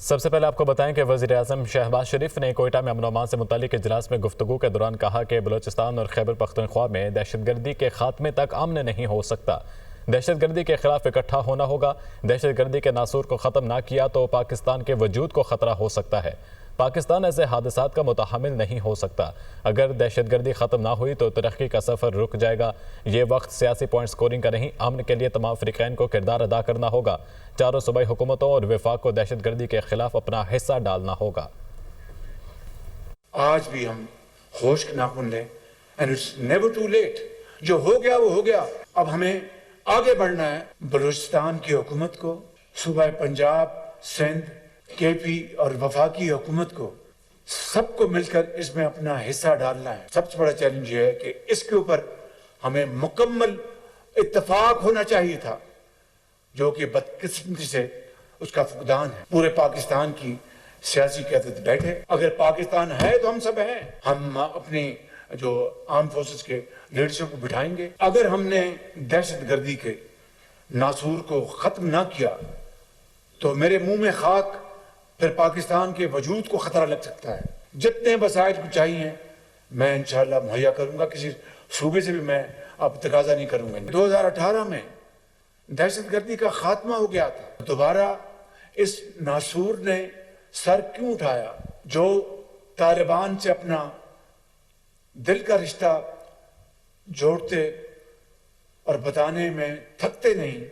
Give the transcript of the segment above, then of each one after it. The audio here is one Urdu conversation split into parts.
سب سے پہلے آپ کو بتائیں کہ وزیر اعظم شہباز شریف نے کوئٹہ میں امن و امان سے متعلق اجلاس میں گفتگو کے دوران کہا کہ بلوچستان اور خیبر پختونخوا میں دہشت گردی کے خاتمے تک امن نہیں ہو سکتا۔ دہشت گردی کے خلاف اکٹھا ہونا ہوگا۔ دہشت گردی کے ناسور کو ختم نہ کیا تو پاکستان کے وجود کو خطرہ ہو سکتا ہے۔ پاکستان ایسے حادثات کا متحمل نہیں ہو سکتا۔ اگر دہشت گردی ختم نہ ہوئی تو ترقی کا سفر رک جائے گا۔ یہ وقت سیاسی پوائنٹ سکورنگ کا نہیں، امن کے لیے تمام فریقین کو کردار ادا کرنا ہوگا۔ چاروں صوبائی حکومتوں اور وفاق کو دہشت گردی کے خلاف اپنا حصہ ڈالنا ہوگا۔ آج بھی ہم ہوش کے ناخن لیں and it's never too late۔ جو ہو گیا وہ ہو گیا، اب ہمیں آگے بڑھنا ہے۔ بلوچستان کی حکومت کو، صوبہ پنجاب، سندھ، کے پی اور وفاقی حکومت کو، سب کو مل کر اس میں اپنا حصہ ڈالنا ہے۔ سب سے بڑا چیلنج یہ ہے کہ اس کے اوپر ہمیں مکمل اتفاق ہونا چاہیے تھا، جو کہ بدقسمتی سے اس کا فقدان ہے۔ پورے پاکستان کی سیاسی قیادت بیٹھے، اگر پاکستان ہے تو ہم سب ہیں۔ ہم اپنی جو آرم فورسز کے لیڈرشپ کو بٹھائیں گے۔ اگر ہم نے دہشت گردی کے ناسور کو ختم نہ کیا تو میرے منہ میں خاک، پھر پاکستان کے وجود کو خطرہ لگ سکتا ہے۔ جتنے وسائل کو چاہیے میں انشاءاللہ مہیا کروں گا، کسی صوبے سے بھی میں اب تقاضا نہیں کروں گا۔ 2018 میں دہشت گردی کا خاتمہ ہو گیا تھا، دوبارہ اس ناسور نے سر کیوں اٹھایا؟ جو طالبان سے اپنا دل کا رشتہ جوڑتے اور بتانے میں تھکتے نہیں،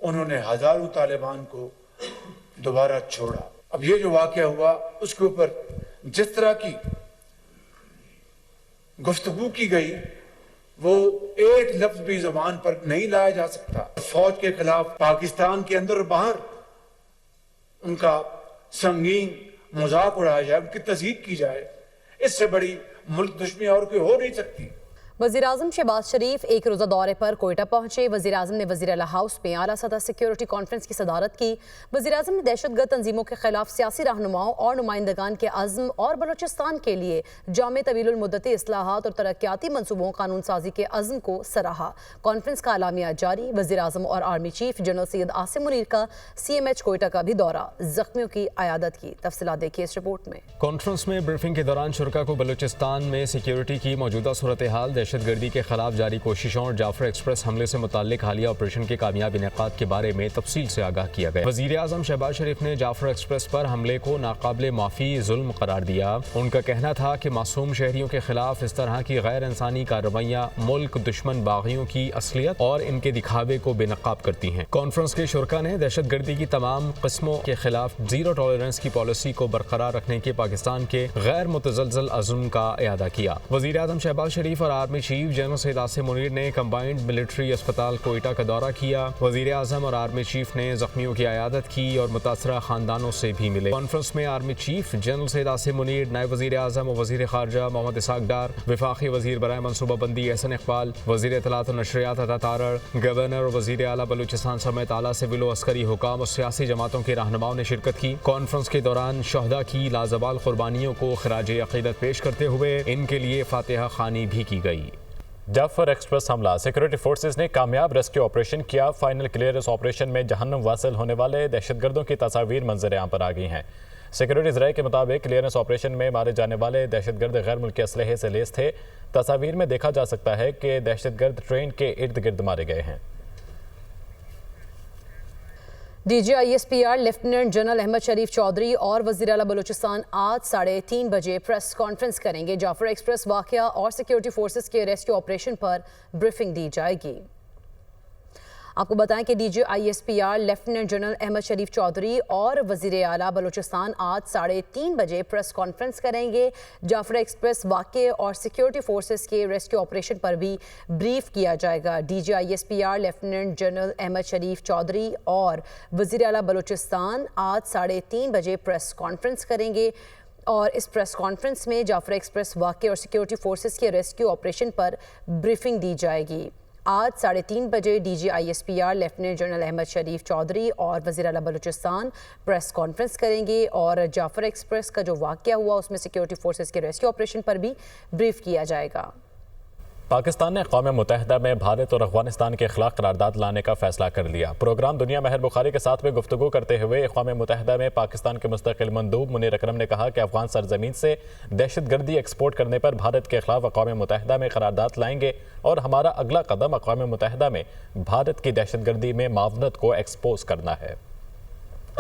انہوں نے ہزاروں طالبان کو دوبارہ چھوڑا۔ اب یہ جو واقعہ ہوا اس کے اوپر جس طرح کی گفتگو کی گئی وہ ایک لفظ بھی زبان پر نہیں لایا جا سکتا۔ فوج کے خلاف پاکستان کے اندر اور باہر ان کا سنگین مذاق اڑایا جائے، ان کی تضحیک کی جائے، اس سے بڑی ملک دشمنی اور کوئی ہو نہیں سکتی۔ وزیراعظم شہباز شریف ایک روزہ دورے پر کوئٹہ پہنچے۔ وزیراعظم نے وزیر اعلیٰ ہاؤس میں اعلیٰ سطح سیکیورٹی کانفرنس کی صدارت کی۔ وزیراعظم نے دہشت گرد تنظیموں کے خلاف سیاسی رہنماؤں اور نمائندگان کے عزم اور بلوچستان کے لیے جامع طویل المدتی اصلاحات اور ترقیاتی منصوبوں قانون سازی کے عزم کو سراہا۔ کانفرنس کا اعلامیہ جاری۔ وزیراعظم اور army chief general Syed Asim Munir کا CMH کوئٹہ کا بھی دورہ، زخمیوں کی عیادت کی۔ تفصیلات دیکھیے اس رپورٹ میں۔ کانفرنس میں بریفنگ کے دوران شرکاء کو بلوچستان میں سیکیورٹی کی موجودہ صورتحال، دہشت گردی کے خلاف جاری کوششوں اور جعفر ایکسپریس حملے سے متعلق حالیہ آپریشن کے کامیاب انعقاد کے بارے میں تفصیل سے آگاہ کیا گیا۔ وزیر اعظم شہباز شریف نے جعفر ایکسپریس پر حملے کو ناقابل معافی ظلم قرار دیا۔ ان کا کہنا تھا کہ معصوم شہریوں کے خلاف اس طرح کی غیر انسانی کارروائیاں ملک دشمن باغیوں کی اصلیت اور ان کے دکھاوے کو بے نقاب کرتی ہیں۔ کانفرنس کے شرکاء نے دہشت گردی کی تمام قسموں کے خلاف زیرو ٹالرنس کی پالیسی کو برقرار رکھنے کے پاکستان کے غیر متزلزل عزم کا اعادہ کیا۔ وزیر اعظم شہباز شریف اور army chief general Syed Asim Munir نے کمبائنڈ ملٹری اسپتال کوئٹہ کا دورہ کیا۔ وزیر اعظم اور آرمی چیف نے زخمیوں کی عیادت کی اور متاثرہ خاندانوں سے بھی ملے۔ کانفرنس میں army chief general Syed Asim Munir, نائب وزیر اعظم اور وزیر خارجہ محمد اسحاق ڈار، وفاقی وزیر برائے منصوبہ بندی احسن اقبال، وزیر اطلاعات و نشریات عطا تارڑ، گورنر اور وزیر اعلیٰ بلوچستان سمیت اعلیٰ سول و عسکری حکام اور سیاسی جماعتوں کے رہنماؤں نے شرکت کی۔ کانفرنس کے دوران شہداء کی لازوال قربانیوں کو خراج عقیدت پیش کرتے ہوئے ان کے لیے فاتحہ خوانی بھی کی گئی۔ جعفر ایکسپریس حملہ، سیکورٹی فورسز نے کامیاب ریسکیو آپریشن کیا۔ فائنل کلیئرنس آپریشن میں جہنم واصل ہونے والے دہشت گردوں کی تصاویر منظر عام پر آ گئی ہیں۔ سیکورٹی ذرائع کے مطابق کلیئرنس آپریشن میں مارے جانے والے دہشت گرد غیر ملکی اسلحے سے لیس تھے۔ تصاویر میں دیکھا جا سکتا ہے کہ دہشت گرد ٹرین کے ارد گرد مارے گئے ہیں۔ DGISPR لیفٹیننٹ جنرل احمد شریف چودھری اور وزیر اعلیٰ بلوچستان آج 3:30 بجے پریس کانفرنس کریں گے۔ جعفر ایکسپریس واقعہ اور سیکورٹی فورسز کے ریسکیو آپریشن پر بریفنگ دی جائے گی۔ آپ کو بتائیں کہ DGISPR لیفٹیننٹ جنرل احمد شریف چودھری اور وزیر اعلیٰ بلوچستان آج 3:30 بجے پریس کانفرنس کریں گے۔ جعفر ایکسپریس واقعے اور سیکورٹی فورسز کے ریسکیو آپریشن پر بھی بریف کیا جائے گا۔ DGISPR لیفٹیننٹ جنرل احمد شریف چودھری اور وزیر اعلیٰ بلوچستان آج 3:30 بجے پریس کانفرنس کریں گے اور اس پریس کانفرنس میں جعفر ایکسپریس واقعے اور سیکورٹی فورسز کے ریسکیو آپریشن پر بریفنگ دی جائے گی۔ آج 3:30 بجے DGISPR لیفٹیننٹ جنرل احمد شریف چودھری اور وزیر اعلیٰ بلوچستان پریس کانفرنس کریں گے اور جعفر ایکسپریس کا جو واقعہ ہوا اس میں سیکورٹی فورسز کے ریسکیو آپریشن پر بھی بریف کیا جائے گا۔ پاکستان نے اقوام متحدہ میں بھارت اور افغانستان کے خلاف قرارداد لانے کا فیصلہ کر لیا۔ پروگرام دنیا مہر بخاری کے ساتھ میں گفتگو کرتے ہوئے اقوام متحدہ میں پاکستان کے مستقل مندوب منیر اکرم نے کہا کہ افغان سرزمین سے دہشت گردی ایکسپورٹ کرنے پر بھارت کے خلاف اقوام متحدہ میں قرارداد لائیں گے اور ہمارا اگلا قدم اقوام متحدہ میں بھارت کی دہشت گردی میں معاونت کو ایکسپوز کرنا ہے۔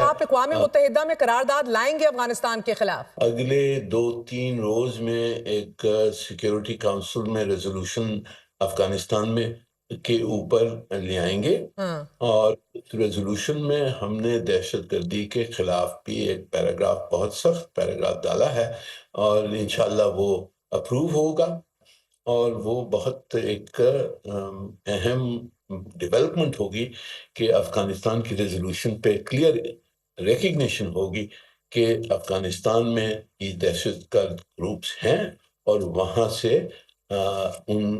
آپ اقوام متحدہ میں قرارداد لائیں گے افغانستان کے خلاف؟ اگلے 2-3 روز میں ایک سیکیورٹی کاؤنسل میں ریزولوشن افغانستان میں کے اوپر لے آئیں گے، اور ریزولوشن میں ہم نے دہشت گردی کے خلاف بھی ایک پیراگراف، بہت سخت پیراگراف ڈالا ہے، اور انشاءاللہ وہ اپروو ہوگا، اور وہ بہت ایک اہم ڈیولپمنٹ ہوگی کہ افغانستان کی ریزولوشن پہ کلیئر ریکگنیشن ہوگی کہ افغانستان میں یہ دہشت گرد گروپس ہیں اور وہاں سے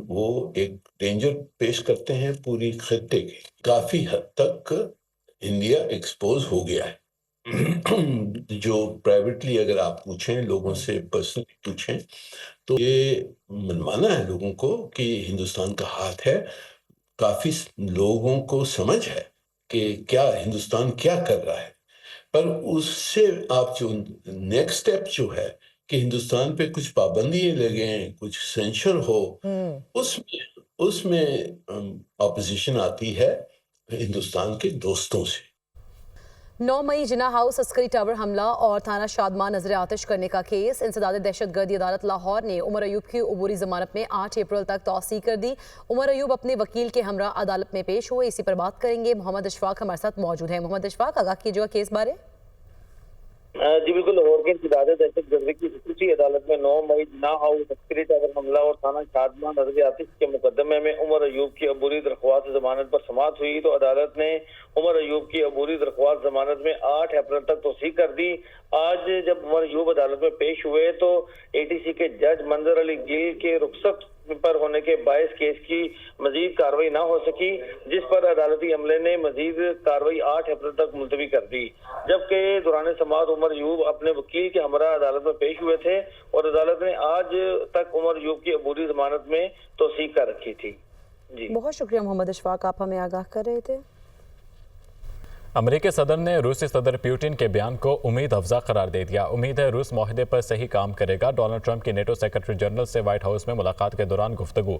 وہ ایک ڈینجر پیش کرتے ہیں پوری خطے کے۔ کافی حد تک انڈیا ایکسپوز ہو گیا ہے۔ جو پرائیویٹلی اگر آپ پوچھیں، لوگوں سے پرسنلی پوچھیں، تو یہ منوانا ہے لوگوں کو کہ ہندوستان کا ہاتھ ہے۔ کافی لوگوں کو سمجھ ہے کہ کیا ہندوستان کیا کر رہا ہے، پر اس سے آپ جو نیکسٹ سٹیپ جو ہے کہ ہندوستان پہ کچھ پابندیاں لگیں، کچھ سینشر ہو، اس میں اپوزیشن آتی ہے ہندوستان کے دوستوں سے۔ 9 مئی جناح ہاؤس عسکری ٹاور حملہ اور تھانہ شادمان نظر آتش کرنے کا کیس۔ انسداد دہشت گردی عدالت لاہور نے عمر ایوب کی عبوری ضمانت میں 8 اپریل تک توسیع کر دی۔ عمر ایوب اپنے وکیل کے ہمراہ عدالت میں پیش ہوئے، اسی پر بات کریں گے۔ محمد اشفاق ہمارے ساتھ موجود ہیں۔ محمد اشفاق، آگاہ کیجیے گا کیس بارے۔ جی بالکل، لاہور کے انسداد دہشت گردی کی خصوصی عدالت میں 9 مئی جناح ہاؤس عسکری ٹاور حملہ اور تھانہ شادمان نظر آتش کے مقدمے میں عمر ایوب کی عبوری درخواست ضمانت پر سماعت ہوئی، تو عدالت نے عمر ایوب کی عبوری درخواست ضمانت میں 8 اپریل تک توسیع کر دی۔ آج جب عمر ایوب عدالت میں پیش ہوئے تو ATC کے جج منظر علی گل کے رخصت پر ہونے کے باعث کیس کی مزید کارروائی نہ ہو سکی، جس پر عدالتی عملے نے مزید کارروائی 8 اپریل تک ملتوی کر دی، جبکہ دوران سماعت عمر ایوب اپنے وکیل کے ہمراہ عدالت میں پیش ہوئے تھے اور عدالت نے آج تک عمر ایوب کی عبوری ضمانت میں توسیع کر رکھی تھی۔ جی بہت شکریہ محمد اشفاق، آپ ہمیں آگاہ کر رہے تھے۔ امریکی صدر نے روسی صدر پیوٹن کے بیان کو امید افزا قرار دے دیا۔ امید ہے روس معاہدے پر صحیح کام کرے گا۔ ڈونلڈ ٹرمپ کی نیٹو سیکرٹری جنرل سے وائٹ ہاؤس میں ملاقات کے دوران گفتگو۔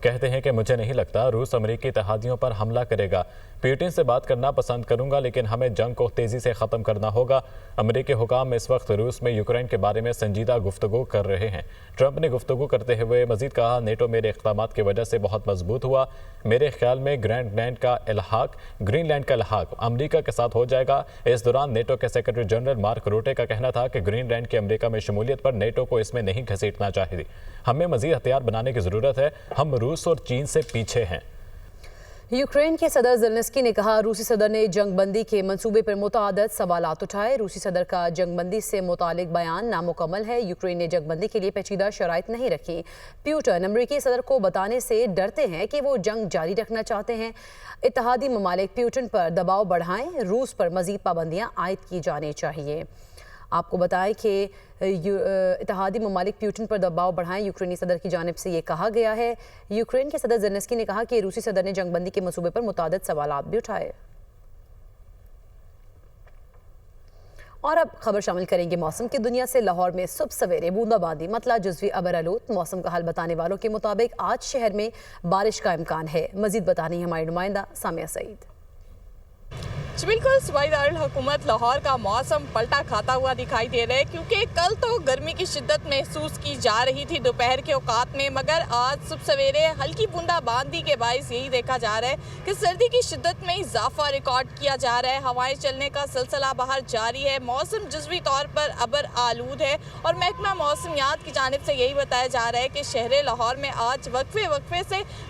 کہتے ہیں کہ مجھے نہیں لگتا روس امریکی اتحادیوں پر حملہ کرے گا۔ پیوٹن سے بات کرنا پسند کروں گا، لیکن ہمیں جنگ کو تیزی سے ختم کرنا ہوگا۔ امریکی حکام اس وقت روس میں یوکرین کے بارے میں سنجیدہ گفتگو کر رہے ہیں۔ ٹرمپ نے گفتگو کرتے ہوئے مزید کہا، نیٹو میرے اقدامات کی وجہ سے بہت مضبوط ہوا۔ میرے خیال میں گرین لینڈ کا الحاق امریکہ کے ساتھ ہو جائے گا۔ اس دوران نیٹو کے سیکرٹری جنرل مارک روٹے کا کہنا تھا کہ گرین لینڈ کی امریکہ میں شمولیت پر نیٹو کو اس میں نہیں گھسیٹنا چاہیے۔ ہمیں مزید ہتھیار بنانے کی ضرورت ہے۔ ہم روس اور چین سے پیچھے ہیں۔ یوکرین کے صدر زیلنسکی نے کہا، روسی صدر نے جنگ بندی کے منصوبے پر متعدد سوالات اٹھائے۔ روسی صدر کا جنگ بندی سے متعلق بیان نامکمل ہے۔ یوکرین نے جنگ بندی کے لیے پیچیدہ شرائط نہیں رکھی۔ پیوٹن امریکی صدر کو بتانے سے ڈرتے ہیں کہ وہ جنگ جاری رکھنا چاہتے ہیں۔ اتحادی ممالک پیوٹن پر دباؤ بڑھائیں، روس پر مزید پابندیاں عائد کی جانی چاہیے۔ آپ کو بتائیں کہ اتحادی ممالک پیوٹن پر دباؤ بڑھائیں، یوکرینی صدر کی جانب سے یہ کہا گیا ہے۔ یوکرین کے صدر زیلنسکی نے کہا کہ روسی صدر نے جنگ بندی کے منصوبے پر متعدد سوالات بھی اٹھائے۔ اور اب خبر شامل کریں گے موسم کی دنیا سے۔ لاہور میں صبح سویرے بوندا باندی، مطلع جزوی ابر آلود۔ موسم کا حال بتانے والوں کے مطابق آج شہر میں بارش کا امکان ہے۔ مزید بتانے ہماری نمائندہ سامیہ سعید۔ بالکل، صوبائی دارالحکومت لاہور کا موسم پلٹا کھاتا ہوا دکھائی دے رہا ہے، کیونکہ کل تو گرمی کی شدت محسوس کی جا رہی تھی دوپہر کے اوقات میں، مگر آج صبح سویرے ہلکی بوندا باندی کے باعث یہی دیکھا جا رہا ہے کہ سردی کی شدت میں اضافہ ریکارڈ کیا جا رہا ہے۔ ہوائیں چلنے کا سلسلہ باہر جاری ہے۔ موسم جزوی طور پر ابر آلود ہے اور محکمہ موسمیات کی جانب سے یہی بتایا جا رہا ہے کہ شہر لاہور میں آج وقفے سے